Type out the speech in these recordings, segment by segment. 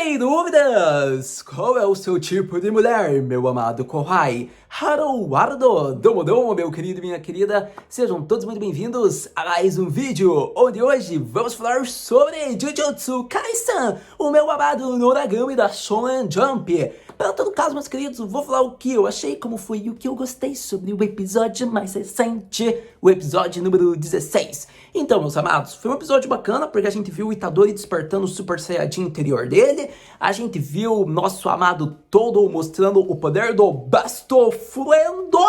Sem dúvidas! Qual é o seu tipo de mulher, meu amado Kohai? Haruardo, domo, meu querido e minha querida, sejam todos muito bem-vindos a mais um vídeo, onde hoje vamos falar sobre Jujutsu Kaisen, o meu amado Noragami da Shonen Jump. Para todo caso, meus queridos, vou falar o que eu achei, como foi e o que eu gostei sobre o episódio mais recente, o episódio número 16. Então, meus amados, foi um episódio bacana, porque a gente viu o Itadori despertando o Super Saiyajin interior dele, a gente viu nosso amado Todo mostrando o poder do Basto Fluendo,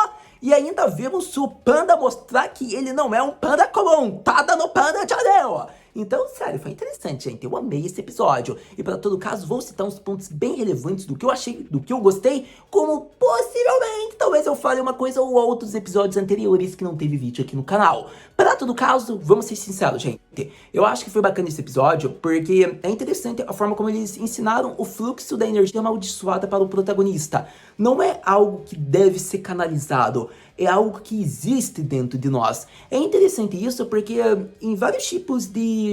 e ainda vimos o Panda mostrar que ele não é um panda comum, tá dando panda de anel. Então, sério, foi interessante, gente. Eu amei esse episódio. E para todo caso, vou citar uns pontos bem relevantes do que eu achei, do que eu gostei, como possivelmente, talvez eu fale uma coisa ou outra dos episódios anteriores que não teve vídeo aqui no canal. Para todo caso, vamos ser sinceros, gente. Eu acho que foi bacana esse episódio, porque é interessante a forma como eles ensinaram o fluxo da energia amaldiçoada para o protagonista. Não é algo que deve ser canalizado, é algo que existe dentro de nós. É interessante isso porque em vários tipos de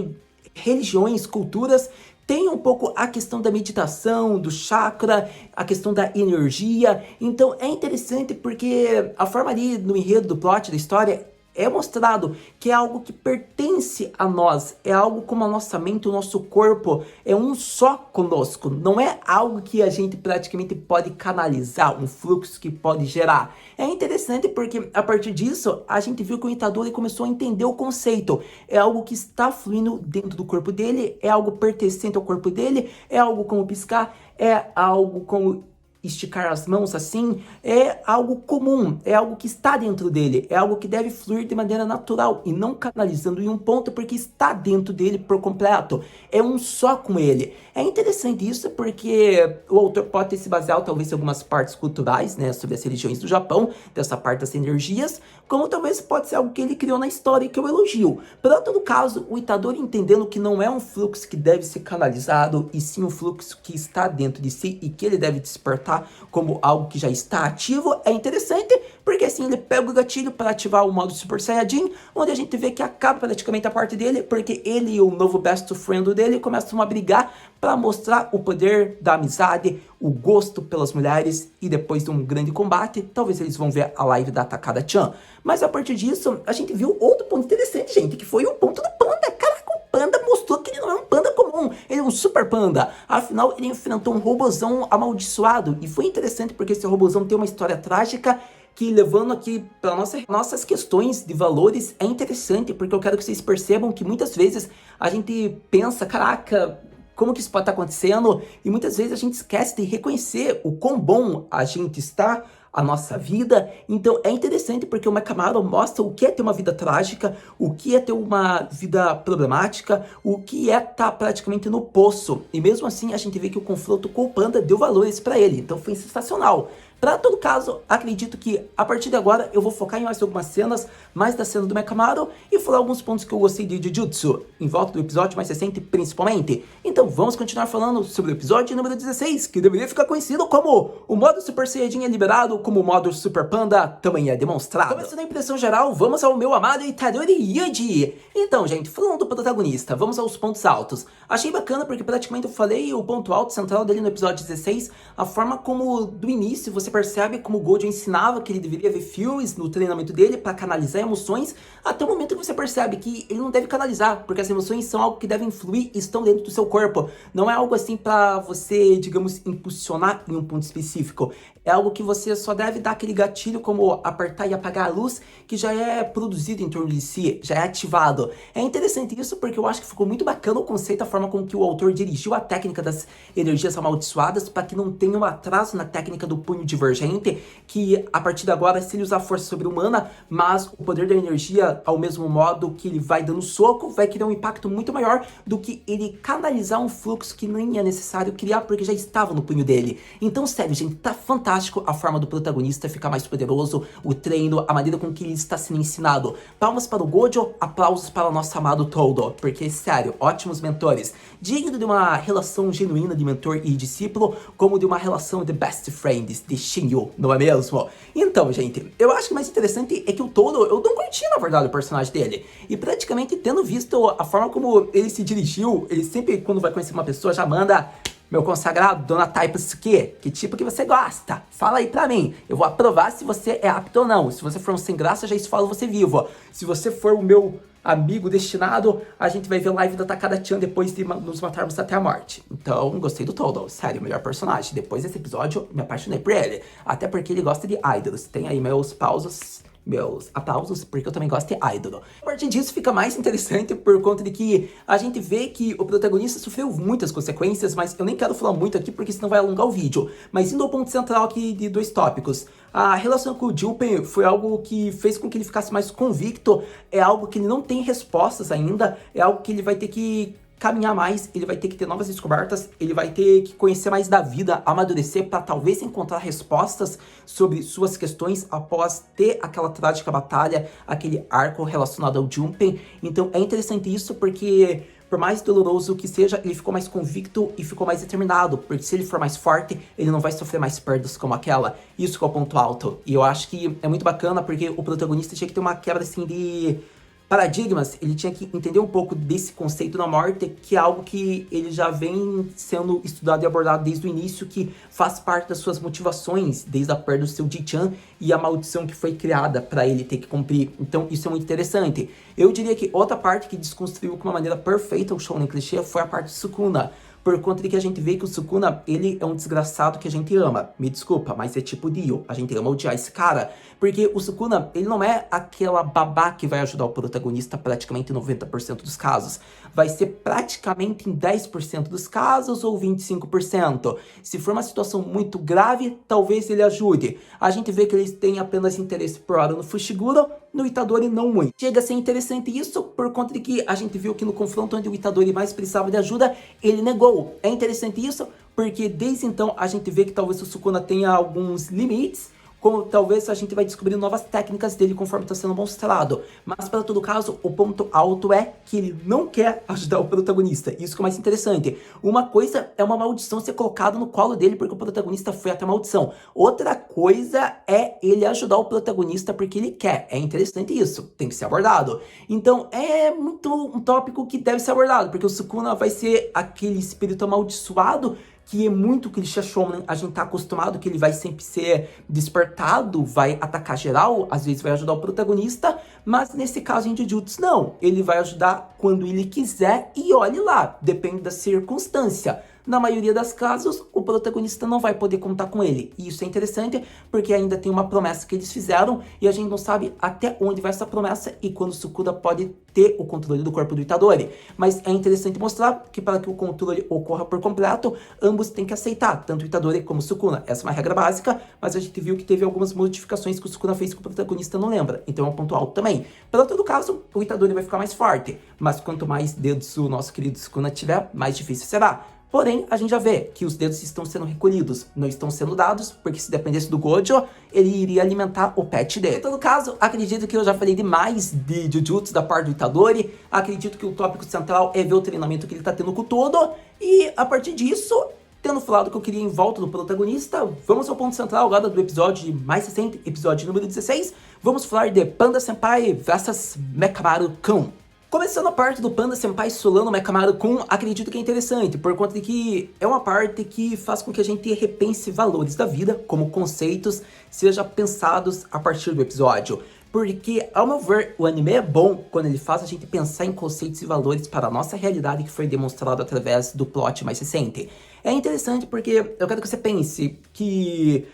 religiões, culturas, tem um pouco a questão da meditação, do chakra, a questão da energia. Então é interessante porque a forma ali no enredo do plot da história é mostrado que é algo que pertence a nós, é algo como a nossa mente, o nosso corpo, é um só conosco, não é algo que a gente praticamente pode canalizar, um fluxo que pode gerar. É interessante porque a partir disso, a gente viu que o Itadori começou a entender o conceito, é algo que está fluindo dentro do corpo dele, é algo pertencente ao corpo dele, é algo como piscar, é algo como esticar as mãos assim, é algo comum, é algo que está dentro dele, é algo que deve fluir de maneira natural e não canalizando em um ponto porque está dentro dele por completo, é um só com ele. É interessante isso porque o autor pode ter se baseado talvez em algumas partes culturais, né, sobre as religiões do Japão, dessa parte das energias, como talvez pode ser algo que ele criou na história e que eu elogio. Para todo caso, o Itadori entendendo que não é um fluxo que deve ser canalizado, e sim um fluxo que está dentro de si e que ele deve despertar como algo que já está ativo, é interessante, porque assim ele pega o gatilho para ativar o modo Super Saiyajin, onde a gente vê que acaba praticamente a parte dele, porque ele e o novo best friend dele começam a brigar para mostrar o poder da amizade, o gosto pelas mulheres, e depois de um grande combate, talvez eles vão ver a live da Takada-chan. Mas a partir disso, a gente viu outro ponto interessante, gente, que foi o ponto do Panda. Caraca, o Panda mostrou que ele não é um panda comum, ele é um super panda. Afinal, ele enfrentou um robozão amaldiçoado, e foi interessante porque esse robozão tem uma história trágica, que levando aqui para nossas questões de valores é interessante, porque eu quero que vocês percebam que muitas vezes a gente pensa, caraca, como que isso pode estar acontecendo? E muitas vezes a gente esquece de reconhecer o quão bom a gente está, a nossa vida. Então é interessante porque o Mekamaru mostra o que é ter uma vida trágica, o que é ter uma vida problemática, o que é estar praticamente no poço. E mesmo assim a gente vê que o confronto com o Panda deu valores para ele, então foi sensacional. Para todo caso, acredito que a partir de agora eu vou focar em mais algumas cenas, mais da cena do Mekamaru, e falar alguns pontos que eu gostei de Jujutsu, em volta do episódio mais recente principalmente. Então vamos continuar falando sobre o episódio número 16, que deveria ficar conhecido como o modo Super Saiyajin é liberado, como o modo Super Panda também é demonstrado. Começando a impressão geral, vamos ao meu amado Itadori Yuji. Então, gente, falando do protagonista, vamos aos pontos altos. Achei bacana porque praticamente eu falei o ponto alto central dele no episódio 16, a forma como do início você percebe como o Gojo ensinava que ele deveria ver filmes no treinamento dele para canalizar emoções, até o momento que você percebe que ele não deve canalizar, porque as emoções são algo que devem fluir e estão dentro do seu corpo. Não é algo assim para você, digamos, impulsionar em um ponto específico. É algo que você só deve dar aquele gatilho como apertar e apagar a luz, que já é produzido em torno de si, já é ativado. É interessante isso porque eu acho que ficou muito bacana o conceito, a forma como que o autor dirigiu a técnica das energias amaldiçoadas para que não tenha um atraso na técnica do punho divergente, que a partir de agora, se ele usar força sobre-humana, mas o poder da energia, ao mesmo modo que ele vai dando soco, vai criar um impacto muito maior do que ele canalizar um fluxo que nem é necessário criar porque já estava no punho dele. Então, sério, gente, tá fantástico a forma do protagonista ficar mais poderoso, o treino, a maneira com que ele está sendo ensinado. Palmas para o Gojo, aplausos para o nosso amado Todo, porque, sério, ótimos mentores. Digno de uma relação genuína de mentor e discípulo, como de uma relação de best friends, de Shinju, não é mesmo? Então, gente, eu acho que o mais interessante é que o Todo, eu não curti, na verdade, o personagem dele. E praticamente, tendo visto a forma como ele se dirigiu, ele sempre, quando vai conhecer uma pessoa, já manda Meu consagrado, Dona Taipsuke, que tipo que você gosta? Fala aí pra mim. Eu vou aprovar se você é apto ou não. Se você for um sem graça, já esfolo você vivo. Se você for o meu amigo destinado, a gente vai ver live da Takada-chan depois de nos matarmos até a morte. Então, gostei do Todo. Sério, melhor personagem. Depois desse episódio, me apaixonei por ele. Até porque ele gosta de idols. Tem aí meus aplausos, porque eu também gosto de idol. A partir disso fica mais interessante por conta de que a gente vê que o protagonista sofreu muitas consequências, mas eu nem quero falar muito aqui porque senão vai alongar o vídeo. Mas indo ao ponto central aqui de dois tópicos. A relação com o Junpei foi algo que fez com que ele ficasse mais convicto, é algo que ele não tem respostas ainda, é algo que ele vai ter que caminhar mais, ele vai ter que ter novas descobertas, ele vai ter que conhecer mais da vida, amadurecer para talvez encontrar respostas sobre suas questões após ter aquela trágica batalha, aquele arco relacionado ao Junpei. Então é interessante isso porque, por mais doloroso que seja, ele ficou mais convicto e ficou mais determinado, porque se ele for mais forte, ele não vai sofrer mais perdas como aquela. Isso que é o ponto alto. E eu acho que é muito bacana porque o protagonista tinha que ter uma quebra assim de paradigmas, ele tinha que entender um pouco desse conceito da morte, que é algo que ele já vem sendo estudado e abordado desde o início, que faz parte das suas motivações, desde a perda do seu Ji-chan e a maldição que foi criada para ele ter que cumprir. Então isso é muito interessante. Eu diria que outra parte que desconstruiu de uma maneira perfeita o Shonen clichê foi a parte de Sukuna. Por conta de que a gente vê que o Sukuna, ele é um desgraçado que a gente ama. Me desculpa, mas é tipo Dio. A gente ama odiar esse cara. Porque o Sukuna, ele não é aquela babá que vai ajudar o protagonista praticamente em 90% dos casos. Vai ser praticamente em 10% dos casos ou 25%. Se for uma situação muito grave, talvez ele ajude. A gente vê que eles têm apenas interesse por hora no Fushiguro, no Itadori não muito. Chega a ser interessante isso por conta de que a gente viu que no confronto onde o Itadori mais precisava de ajuda, ele negou. É interessante isso porque desde então a gente vê que talvez o Sukuna tenha alguns limites, como talvez a gente vai descobrir novas técnicas dele conforme está sendo mostrado. Mas para todo caso, o ponto alto é que ele não quer ajudar o protagonista. Isso que é mais interessante. Uma coisa é uma maldição ser colocada no colo dele porque o protagonista foi até a maldição. Outra coisa é ele ajudar o protagonista porque ele quer. É interessante isso. Tem que ser abordado. Então é muito um tópico que deve ser abordado, porque o Sukuna vai ser aquele espírito amaldiçoado que é muito clichê shonen, a gente tá acostumado que ele vai sempre ser despertado, vai atacar geral, às vezes vai ajudar o protagonista, mas nesse caso em Jujutsu não, ele vai ajudar quando ele quiser e olhe lá, depende da circunstância. Na maioria dos casos, o protagonista não vai poder contar com ele. E isso é interessante porque ainda tem uma promessa que eles fizeram e a gente não sabe até onde vai essa promessa e quando o Sukuna pode ter o controle do corpo do Itadori. Mas é interessante mostrar que para que o controle ocorra por completo, ambos têm que aceitar, tanto o Itadori como o Sukuna. Essa é uma regra básica, mas a gente viu que teve algumas modificações que o Sukuna fez que o protagonista não lembra. Então é um ponto alto também. Para todo caso, o Itadori vai ficar mais forte, mas quanto mais dedos o nosso querido Sukuna tiver, mais difícil será. Porém, a gente já vê que os dedos estão sendo recolhidos, não estão sendo dados, porque se dependesse do Gojo, ele iria alimentar o pet dele. Em todo caso, acredito que eu já falei demais de Jujutsu da parte do Itadori, acredito que o tópico central é ver o treinamento que ele tá tendo com o Todo, e a partir disso, tendo falado o que eu queria em volta do protagonista, vamos ao ponto central agora do episódio mais recente, episódio número 16, vamos falar de Panda Senpai vs Mekamaru-kun. Começando a parte do Panda Senpai solando o Mekamaru-kun, acredito que é interessante, por conta de que é uma parte que faz com que a gente repense valores da vida, como conceitos, sejam pensados a partir do episódio. Porque, ao meu ver, o anime é bom quando ele faz a gente pensar em conceitos e valores para a nossa realidade que foi demonstrado através do plot mais recente. É interessante porque eu quero que você pense que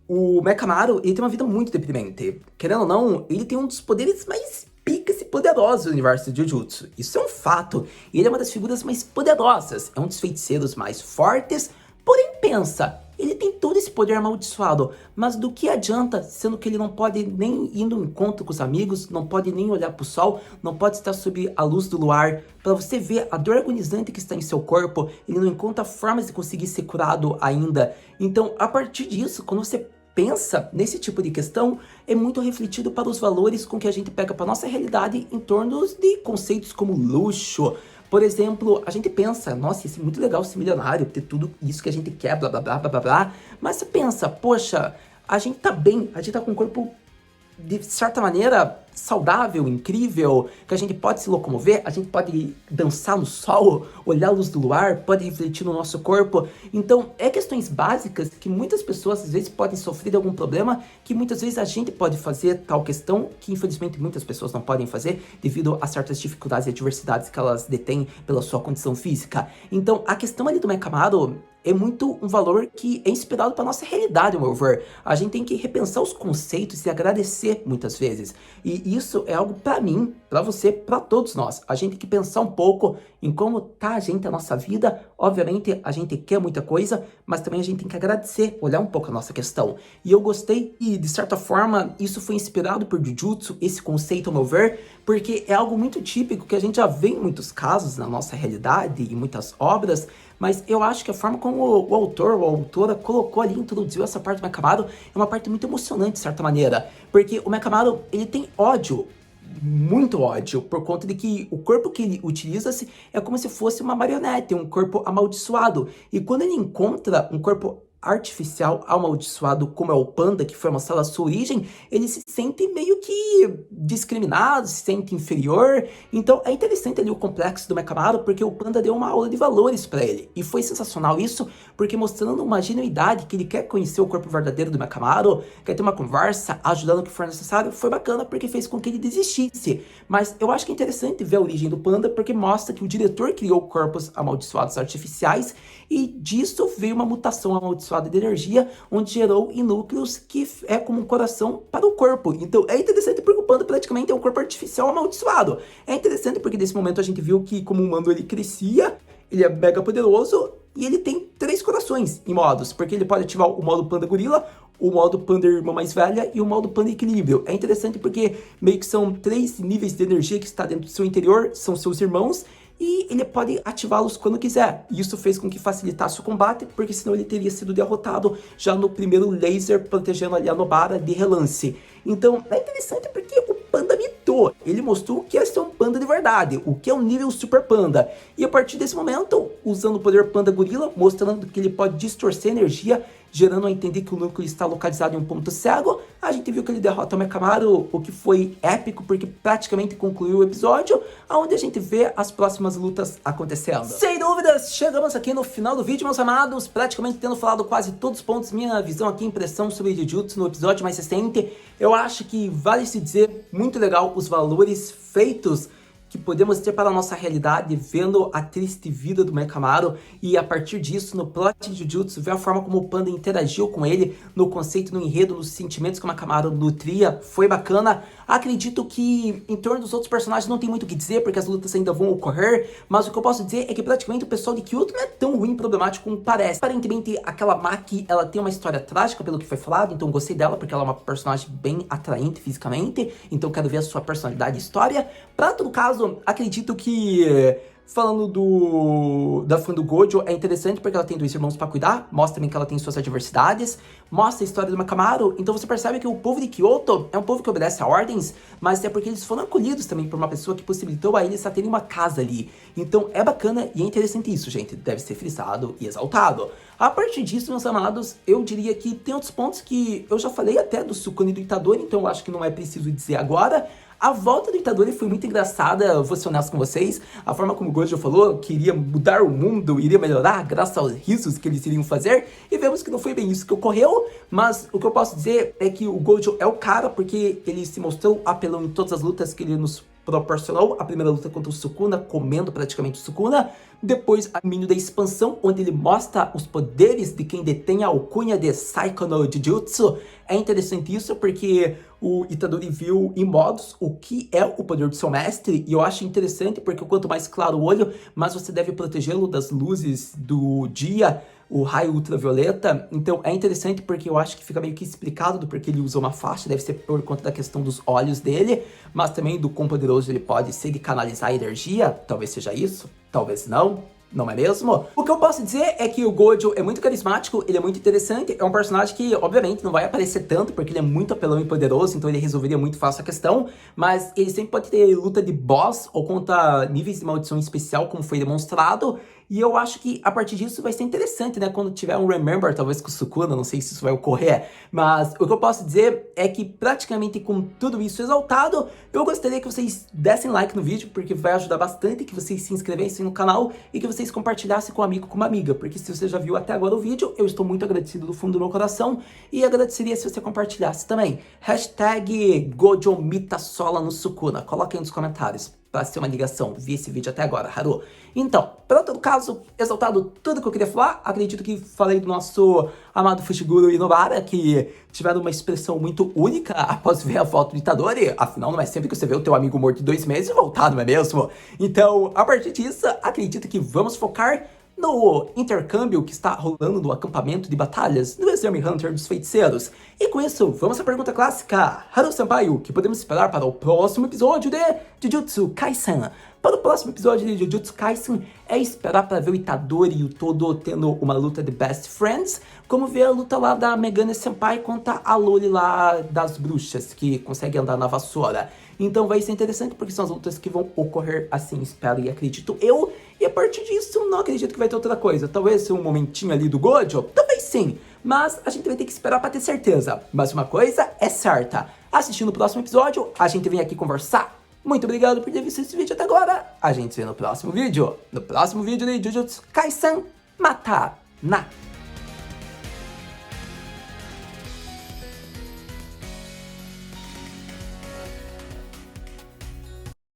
o Mekamaru, ele tem uma vida muito deprimente. Querendo ou não, ele tem um dos poderes mais picas e poderosos do universo de Jujutsu. Isso é um fato. Ele é uma das figuras mais poderosas. É um dos feiticeiros mais fortes. Porém, pensa, ele tem todo esse poder amaldiçoado. Mas do que adianta, sendo que ele não pode nem ir no encontro com os amigos, não pode nem olhar pro sol, não pode estar sob a luz do luar. Para você ver a dor agonizante que está em seu corpo, ele não encontra formas de conseguir ser curado ainda. Então, a partir disso, quando você pensa nesse tipo de questão, é muito refletido para os valores com que a gente pega para nossa realidade em torno de conceitos como luxo. Por exemplo, a gente pensa, nossa, isso é muito legal ser milionário, ter tudo isso que a gente quer, blá blá blá blá blá blá. Mas você pensa, poxa, a gente tá bem, a gente tá com um corpo de certa maneira saudável, incrível, que a gente pode se locomover, a gente pode dançar no sol, olhar a luz do luar, pode refletir no nosso corpo. Então, é questões básicas que muitas pessoas às vezes podem sofrer de algum problema, que muitas vezes a gente pode fazer tal questão, que infelizmente muitas pessoas não podem fazer devido a certas dificuldades e adversidades que elas detêm pela sua condição física. Então, a questão ali do Mecha Amado é muito um valor que é inspirado para nossa realidade, ao meu ver. A gente tem que repensar os conceitos e agradecer muitas vezes. E isso é algo para mim, para você, para todos nós. A gente tem que pensar um pouco em como tá a gente, a nossa vida. Obviamente, a gente quer muita coisa, mas também a gente tem que agradecer, olhar um pouco a nossa questão. E eu gostei e, de certa forma, isso foi inspirado por Jujutsu, esse conceito, ao meu ver, porque é algo muito típico que a gente já vê em muitos casos na nossa realidade, em muitas obras, mas eu acho que a forma como o autor ou a autora colocou ali, introduziu essa parte do Mecha Amado, é uma parte muito emocionante, de certa maneira. Porque o Mecha Amado, ele tem ódio, muito ódio, por conta de que o corpo que ele utiliza-se é como se fosse uma marionete, um corpo amaldiçoado. E quando ele encontra um corpo artificial amaldiçoado como é o panda, que foi mostrado a sua origem, ele se sente meio que discriminado, se sente inferior. Então é interessante ali o complexo do Mecha Amado, porque o panda deu uma aula de valores para ele. E foi sensacional isso, porque mostrando uma genuidade que ele quer conhecer o corpo verdadeiro do Mecha Amado, quer ter uma conversa, ajudando o que for necessário, foi bacana porque fez com que ele desistisse. Mas eu acho que é interessante ver a origem do panda, porque mostra que o diretor criou corpos amaldiçoados artificiais, e disso veio uma mutação amaldiçoada de energia, onde gerou em núcleos que é como um coração para o corpo. Então é interessante porque o panda praticamente é um corpo artificial amaldiçoado. É interessante porque nesse momento a gente viu que como o humano ele crescia, ele é mega poderoso e ele tem 3 corações em modos, porque ele pode ativar o modo panda gorila, o modo panda irmã mais velha e o modo panda equilíbrio. É interessante porque meio que são 3 níveis de energia que está dentro do seu interior, são seus irmãos, e ele pode ativá-los quando quiser. E isso fez com que facilitasse o combate, porque senão ele teria sido derrotado já no primeiro laser, protegendo ali a Nobara de relance. Então é interessante porque o panda mitou. Ele mostrou que é um panda de verdade, o que é um nível super panda. E a partir desse momento, usando o poder panda gorila, mostrando que ele pode distorcer energia, gerando a entender que o núcleo está localizado em um ponto cego, a gente viu que ele derrota o Mecha Amado, o que foi épico, porque praticamente concluiu o episódio, onde a gente vê as próximas lutas acontecendo. Sem dúvidas, chegamos aqui no final do vídeo, meus amados, praticamente tendo falado quase todos os pontos, minha visão aqui, impressão sobre Jujutsu no episódio mais recente. Eu acho que vale se dizer, muito legal os valores feitos que podemos ter para a nossa realidade, vendo a triste vida do Mecha Amado, e a partir disso, no plot de Jujutsu, ver a forma como o panda interagiu com ele, no conceito, no enredo, nos sentimentos que o Mecha Amado nutria, foi bacana. Acredito que em torno dos outros personagens não tem muito o que dizer, porque as lutas ainda vão ocorrer, mas o que eu posso dizer é que praticamente o pessoal de Kyoto não é tão ruim e problemático como parece. Aparentemente, aquela Maki, ela tem uma história trágica, pelo que foi falado, então gostei dela, porque ela é uma personagem bem atraente fisicamente, então quero ver a sua personalidade e história. Pra todo caso, acredito que, falando da fã do Gojo, é interessante porque ela tem 2 irmãos pra cuidar, mostra também que ela tem suas adversidades, mostra a história do Mecha Amado, então você percebe que o povo de Kyoto é um povo que obedece a ordens, mas é porque eles foram acolhidos também por uma pessoa que possibilitou a eles a terem uma casa ali. Então é bacana e é interessante isso, gente, deve ser frisado e exaltado. A partir disso, meus amados, eu diria que tem outros pontos que eu já falei até do Sukuna e do Itadori, então eu acho que não é preciso dizer agora. A volta do Itadori foi muito engraçada, eu vou ser honesto com vocês. A forma como o Gojo falou que iria mudar o mundo, iria melhorar graças aos risos que eles iriam fazer. E vemos que não foi bem isso que ocorreu, mas o que eu posso dizer é que o Gojo é o cara, porque ele se mostrou apelão em todas as lutas que ele nos proporcionou. A primeira luta contra o Sukuna, comendo praticamente o Sukuna. Depois, a domínio da expansão, onde ele mostra os poderes de quem detém a alcunha de Saiko no Jujutsu. É interessante isso porque o Itadori viu em modos o que é o poder do seu mestre, e eu acho interessante porque quanto mais claro o olho, mais você deve protegê-lo das luzes do dia, o raio ultravioleta. Então é interessante porque eu acho que fica meio que explicado do porquê ele usa uma faixa, deve ser por conta da questão dos olhos dele, mas também do quão poderoso ele pode ser de canalizar a energia, talvez seja isso, talvez não. Não é mesmo? O que eu posso dizer é que o Gojo é muito carismático, ele é muito interessante, é um personagem que, obviamente, não vai aparecer tanto, porque ele é muito apelão e poderoso, então ele resolveria muito fácil a questão, mas ele sempre pode ter luta de boss ou contra níveis de maldição especial, como foi demonstrado, E eu acho que a partir disso vai ser interessante, né? Quando tiver um Remember, talvez com o Sukuna, não sei se isso vai ocorrer. Mas o que eu posso dizer é que praticamente com tudo isso exaltado, eu gostaria que vocês dessem like no vídeo, porque vai ajudar bastante, que vocês se inscrevessem no canal e que vocês compartilhassem com um amigo, com uma amiga. Porque se você já viu até agora o vídeo, eu estou muito agradecido do fundo do meu coração e agradeceria se você compartilhasse também. Hashtag Gojo Mita Sola no Sukuna. Coloque aí nos comentários para ser uma ligação. Vi esse vídeo até agora, Haru. Então, para todo caso, exaltado tudo que eu queria falar, acredito que falei do nosso amado Fushiguro e Nobara, que tiveram uma expressão muito única após ver a foto do Itadori. Afinal, não é sempre que você vê o teu amigo morto de 2 meses voltado, não é mesmo? Então, a partir disso, acredito que vamos focar no intercâmbio que está rolando no acampamento de batalhas do Extreme Hunter dos Feiticeiros. E com isso, vamos à pergunta clássica. Haru-senpai, o que podemos esperar para o próximo episódio de Jujutsu Kaisen? Para o próximo episódio de Jujutsu Kaisen, é esperar para ver o Itadori e o Todo tendo uma luta de Best Friends, como ver a luta lá da Megane Senpai contra a Loli lá das bruxas, que consegue andar na vassoura. Então vai ser interessante porque são as lutas que vão ocorrer assim, espero e acredito eu. E a partir disso, não acredito que vai ter outra coisa. Talvez um momentinho ali do Gojo, talvez sim. Mas a gente vai ter que esperar para ter certeza. Mas uma coisa é certa. Assistindo o próximo episódio, a gente vem aqui conversar. Muito obrigado por ter visto esse vídeo até agora. A gente se vê no próximo vídeo. No próximo vídeo de Jujutsu Kaisen Mata Na.